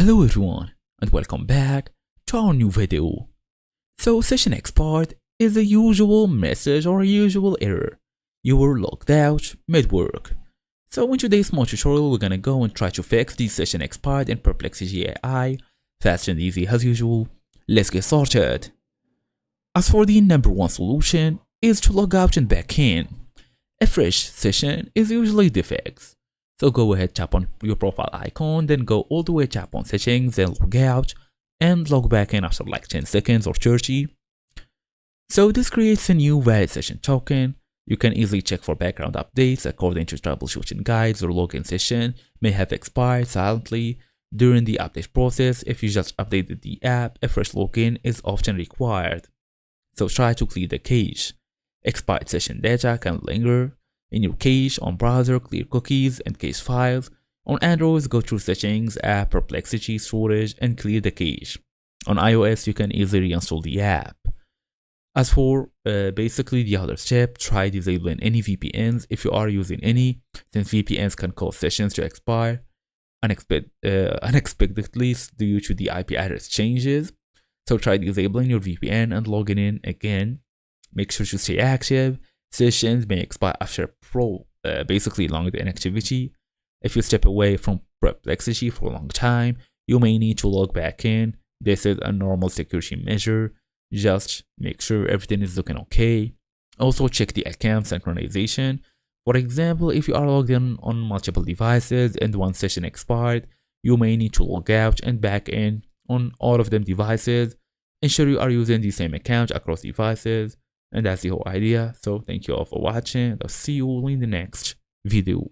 Hello everyone and welcome back to our new video. So session expired is a usual message or a usual error. You were logged out mid-work. So in today's small tutorial we're gonna go and try to fix the session expired in Perplexity AI. Fast and easy as usual. Let's get started. As for the number one solution is to log out and back in. A fresh session is usually the fix. So go ahead, tap on your profile icon, then go all the way, tap on settings, then log out and log back in after like 10 seconds or 30. So this creates a new valid session token. You can easily check for background updates according to troubleshooting guides, or login session may have expired silently during the update process. If you just updated the app, a fresh login is often required. So try to clear the cache. Expired session data can linger in your cache. On browser, clear cookies and cache files. On Android, go through settings, app, Perplexity, storage, and clear the cache. On iOS, you can easily reinstall the app. As for basically the other step, try disabling any VPNs if you are using any, since VPNs can cause sessions to expire unexpectedly due to the IP address changes. So try disabling your VPN and logging in again. Make sure to stay active. Sessions may expire after basically long inactivity. If you step away from Perplexity for a long time, you may need to log back in. This is a normal security measure. Just make sure everything is looking okay. Also check the account synchronization. For example, if you are logged in on multiple devices and one session expired, you may need to log out and back in on all of them devices. Ensure you are using the same account across devices. And that's the whole idea. So thank you all for watching. I'll see you all in the next video.